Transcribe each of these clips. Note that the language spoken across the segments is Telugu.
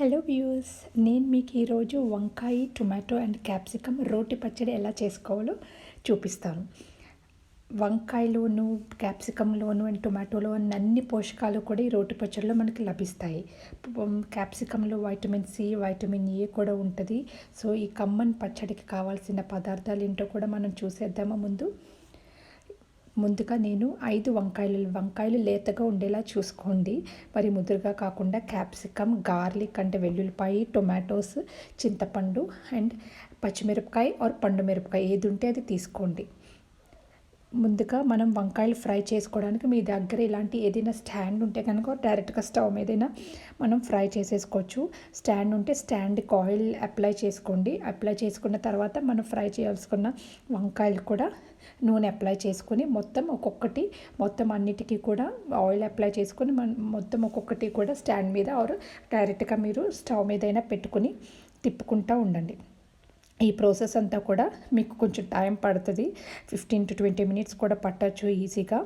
హలో వ్యూస్, నేను మీకు ఈరోజు వంకాయ టొమాటో అండ్ క్యాప్సికమ్ రోటి పచ్చడి ఎలా చేసుకోవాలో చూపిస్తాను. వంకాయలోను, క్యాప్సికంలోను అండ్ టొమాటోలో అన్ని పోషకాలు కూడా ఈ రోటి పచ్చడిలో మనకి లభిస్తాయి. క్యాప్సికంలో వైటమిన్ సి, వైటమిన్ ఏ కూడా ఉంటుంది. సో ఈ కమ్మన్ పచ్చడికి కావాల్సిన పదార్థాలు ఏంటో కూడా మనం చూసేద్దామా. ముందుగా నేను 5 వంకాయలు లేతగా ఉండేలా చూసుకోండి. మరి ముదురుగా కాకుండా క్యాప్సికమ్, గార్లిక్ అంటే వెల్లుల్లిపాయ, టొమాటోస్, చింతపండు అండ్ పచ్చిమిరపకాయ ఆర్ పండు మిరపకాయ ఏది ఉంటే అది తీసుకోండి. ముందుగా మనం వంకాయలు ఫ్రై చేసుకోవడానికి మీ దగ్గర ఇలాంటి ఏదైనా స్టాండ్ ఉంటే కనుక డైరెక్ట్గా స్టవ్ మీదైనా మనం ఫ్రై చేసేసుకోవచ్చు. స్టాండ్ ఉంటే స్టాండ్కి ఆయిల్ అప్లై చేసుకోండి. అప్లై చేసుకున్న తర్వాత మనం ఫ్రై చేయాల్సుకున్న వంకాయలు కూడా నూనె అప్లై చేసుకొని మొత్తం అన్నిటికీ కూడా ఆయిల్ అప్లై చేసుకొని మొత్తం ఒక్కొక్కటి కూడా స్టాండ్ మీద ఆర్ డైరెక్ట్గా మీరు స్టవ్ మీదైనా పెట్టుకొని తిప్పుకుంటూ ఉండండి. ఈ ప్రాసెస్ అంతా కూడా మీకు కొంచెం టైం పడుతుంది. 15 to 20 మినిట్స్ కూడా పట్టచ్చు ఈజీగా.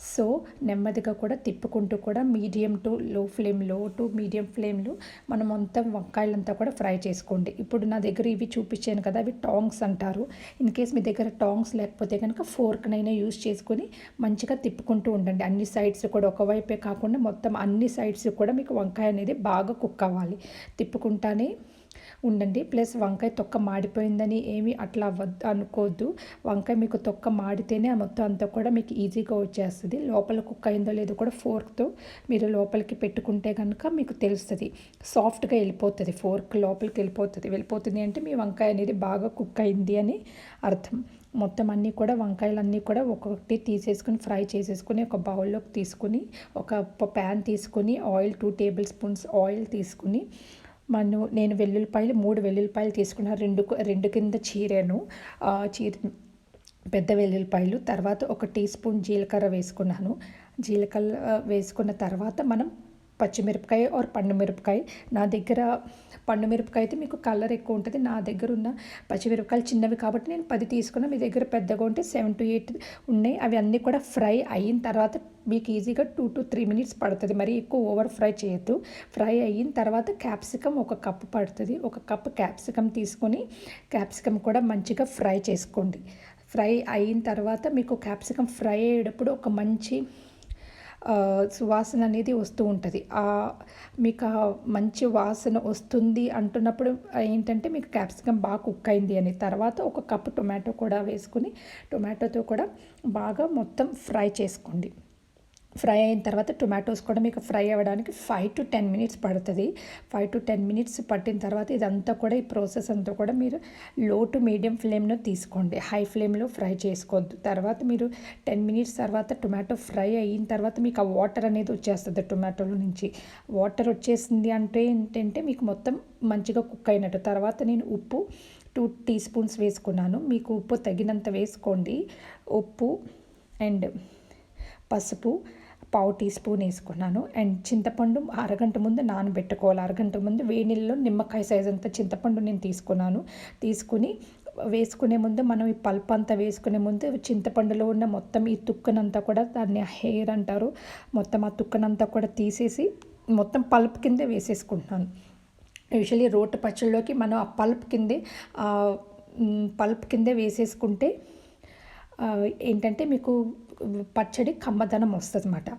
సో నెమ్మదిగా కూడా తిప్పుకుంటూ కూడా మీడియం టు మీడియం ఫ్లేమ్లో మనం మొత్తం వంకాయలంతా కూడా ఫ్రై చేసుకోండి. ఇప్పుడు నా దగ్గర ఇవి చూపించాను కదా, అవి టాంగ్స్ అంటారు. ఇన్ కేస్ మీ దగ్గర టాంగ్స్ లేకపోతే కనుక ఫోర్క్నైనా యూస్ చేసుకొని మంచిగా తిప్పుకుంటూ ఉండండి. అన్ని సైడ్స్ కూడా ఒకవైపే కాకుండా మొత్తం అన్ని సైడ్స్ కూడా మీకు వంకాయ అనేది బాగా కుక్ అవ్వాలి. తిప్పుకుంటానే ఉండండి. ప్లస్ వంకాయ తొక్క మాడిపోయిందని ఏమీ అట్లా అనుకోవద్దు. వంకాయ మీకు తొక్క మాడితేనే మొత్తం అంతా కూడా మీకు ఈజీగా వచ్చేస్తుంది. లోపల కుక్ అయిందో లేదో కూడా ఫోర్క్తో మీరు లోపలికి పెట్టుకుంటే కనుక మీకు తెలుస్తుంది. సాఫ్ట్గా వెళ్ళిపోతుంది, ఫోర్క్ లోపలికి వెళ్ళిపోతుంది అంటే మీ వంకాయ అనేది బాగా కుక్ అయింది అని అర్థం. మొత్తం అన్నీ కూడా వంకాయలన్నీ కూడా ఒక్కొక్కటి తీసేసుకుని ఫ్రై చేసేసుకుని ఒక బౌల్లోకి తీసుకుని ఒక ప్యాన్ తీసుకుని ఆయిల్ 2 టేబుల్ స్పూన్స్ ఆయిల్ తీసుకుని నేను 3 వెల్లుల్లిపాయలు తీసుకున్నాను. రెండు కింద చీరాను. పెద్ద వెల్లుల్లిపాయలు. తర్వాత 1 టీ స్పూన్ జీలకర్ర వేసుకున్నాను. జీలకర్ర వేసుకున్న తర్వాత మనం పచ్చిమిరపకాయ ఆర్ పండు మిరపకాయ. నా దగ్గర పండు మిరపకాయ అయితే మీకు కలర్ ఎక్కువ ఉంటుంది. నా దగ్గర ఉన్న పచ్చిమిరపకాయలు చిన్నవి కాబట్టి నేను 10 తీసుకున్నాను. మీ దగ్గర పెద్దగా ఉంటే 7 to 8 ఉన్నాయి. అవి అన్నీ కూడా ఫ్రై అయిన తర్వాత మీకు ఈజీగా 2 to 3 మినిట్స్ పడుతుంది. మరి ఎక్కువ ఓవర్ ఫ్రై చేయొద్దు. ఫ్రై అయిన తర్వాత క్యాప్సికమ్ 1 కప్పు పడుతుంది. 1 కప్పు క్యాప్సికమ్ తీసుకొని క్యాప్సికమ్ కూడా మంచిగా ఫ్రై చేసుకోండి. ఫ్రై అయిన తర్వాత మీకు క్యాప్సికమ్ ఫ్రై అయ్యేటప్పుడు ఒక మంచి సువాసన అనేది వస్తూ ఉంటుంది. మీకు మంచి వాసన వస్తుంది అంటున్నప్పుడు ఏంటంటే మీకు క్యాప్సికమ్ బాగా కుక్ అయింది అని. తర్వాత 1 కప్పు టొమాటో కూడా వేసుకుని టొమాటోతో కూడా బాగా మొత్తం ఫ్రై చేసుకోండి. ఫ్రై అయిన తర్వాత టొమాటోస్ కూడా మీకు ఫ్రై అవ్వడానికి 5 to 10 మినిట్స్ పడుతుంది. 5 to 10 మినిట్స్ పట్టిన తర్వాత ఇదంతా కూడా ఈ ప్రాసెస్ అంతా కూడా మీరు లో టు మీడియం ఫ్లేమ్లో తీసుకోండి. హై ఫ్లేమ్లో ఫ్రై చేసుకోవద్దు. తర్వాత మీరు 10 మినిట్స్ తర్వాత టొమాటో ఫ్రై అయిన తర్వాత మీకు ఆ వాటర్ అనేది వచ్చేస్తుంది. టొమాటోలో నుంచి వాటర్ వచ్చేసింది అంటే ఏంటంటే మీకు మొత్తం మంచిగా కుక్ అయినట్టు. తర్వాత నేను ఉప్పు 2 టీ స్పూన్స్ వేసుకున్నాను. మీకు ఉప్పు తగినంత వేసుకోండి. ఉప్పు అండ్ పసుపు 1/2 టీ స్పూన్ వేసుకున్నాను. అండ్ చింతపండు అరగంట ముందు నానబెట్టుకోవాలి. అరగంట ముందు వేడి నీళ్ళలో నిమ్మకాయ సైజ్ అంత చింతపండు నేను తీసుకుని వేసుకునే ముందు మనం ఈ పల్ప్ అంతా వేసుకునే ముందు చింతపండులో ఉన్న మొత్తం ఈ తుక్కనంతా కూడా, దాన్ని హెయిర్ అంటారు, మొత్తం ఆ తుక్కనంతా కూడా తీసేసి మొత్తం పల్ప్ కిందే వేసేసుకుంటున్నాను. యూజువల్లీ రోటి పచ్చళ్ళలోకి మనం ఆ పల్ప్ కిందే వేసేసుకుంటే ఏంటంటే మీకు పచ్చడి కమ్మదనం వస్తుంది అన్నమాట.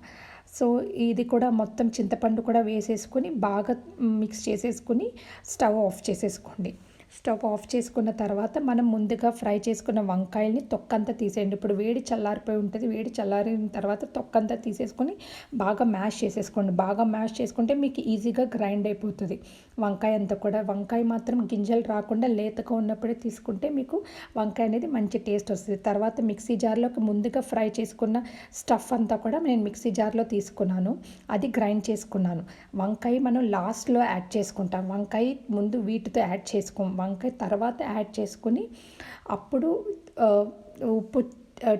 సో ఇది కూడా మొత్తం చింతపండు కూడా వేసేసుకొని బాగా మిక్స్ చేసేసుకుని స్టవ్ ఆఫ్ చేసేసుకోండి. స్టవ్ ఆఫ్ చేసుకున్న తర్వాత మనం ముందుగా ఫ్రై చేసుకున్న వంకాయల్ని తొక్కంతా తీసేయండి. ఇప్పుడు వేడి చల్లారిపోయి ఉంటుంది. వేడి చల్లారిన తర్వాత తొక్కంతా తీసేసుకొని బాగా మ్యాష్ చేసేసుకోండి. బాగా మ్యాష్ చేసుకుంటే మీకు ఈజీగా గ్రైండ్ అయిపోతుంది వంకాయ అంతా కూడా. వంకాయ మాత్రం గింజలు రాకుండా లేతగా ఉన్నప్పుడే తీసుకుంటే మీకు వంకాయ అనేది మంచి టేస్ట్ వస్తుంది. తర్వాత మిక్సీ జార్లోకి ముందుగా ఫ్రై చేసుకున్న స్టఫ్ అంతా కూడా నేను మిక్సీ జార్లో తీసుకున్నాను. అది గ్రైండ్ చేసుకున్నాను. వంకాయ మనం లాస్ట్లో యాడ్ చేసుకుంటాం. వంకాయ ముందు వీటితో యాడ్ చేసుకోం. వంకాయ తర్వాత యాడ్ చేసుకుని అప్పుడు ఉప్పు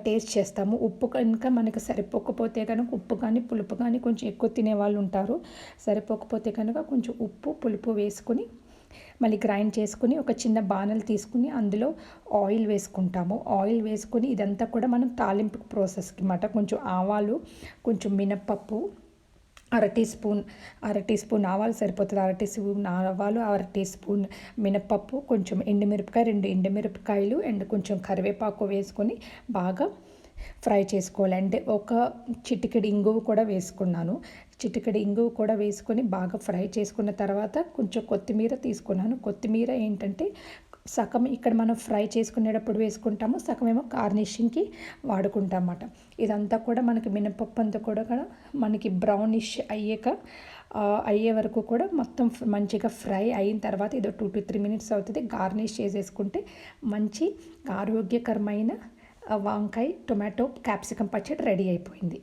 టేస్ట్ చేస్తాము. ఉప్పు కనుక మనకు సరిపోకపోతే కనుక ఉప్పు కానీ పులుపు కానీ కొంచెం ఎక్కువ తినేవాళ్ళు ఉంటారు. సరిపోకపోతే కనుక కొంచెం ఉప్పు పులుపు వేసుకుని మళ్ళీ గ్రైండ్ చేసుకుని ఒక చిన్న బాణలు తీసుకుని అందులో ఆయిల్ వేసుకుంటాము. ఆయిల్ వేసుకొని ఇదంతా కూడా మనం తాలింపు ప్రాసెస్కి అన్నమాట. కొంచెం ఆవాలు, కొంచెం మినప్పప్పు, అర టీ స్పూన్ ఆవాలు సరిపోతుంది. అర టీ స్పూన్ ఆవాలు, అర టీ స్పూన్ మినపప్పు, కొంచెం ఎండుమిరపకాయ, 2 ఎండుమిరపకాయలు అండ్ కొంచెం కరివేపాకు వేసుకొని బాగా ఫ్రై చేసుకోవాలి. అండ్ ఒక చిటికెడు ఇంగువ కూడా వేసుకున్నాను. చిటికెడు ఇంగువ కూడా వేసుకొని బాగా ఫ్రై చేసుకున్న తర్వాత కొంచెం కొత్తిమీర తీసుకున్నాను. కొత్తిమీర ఏంటంటే సగం ఇక్కడ మనం ఫ్రై చేసుకునేటప్పుడు వేసుకుంటాము, సగమేమో గార్నిషింగ్కి వాడుకుంటాం అన్నమాట. ఇదంతా కూడా మనకి మినపప్పు అంతా కూడా మనకి బ్రౌనిష్ అయ్యే వరకు కూడా మొత్తం మంచిగా ఫ్రై అయిన తర్వాత ఇది 2 to 3 minutes అవుతుంది. గార్నిష్ చేసేసుకుంటే మంచి ఆరోగ్యకరమైన వంకాయ టొమాటో క్యాప్సికమ్ పచ్చడి రెడీ అయిపోయింది.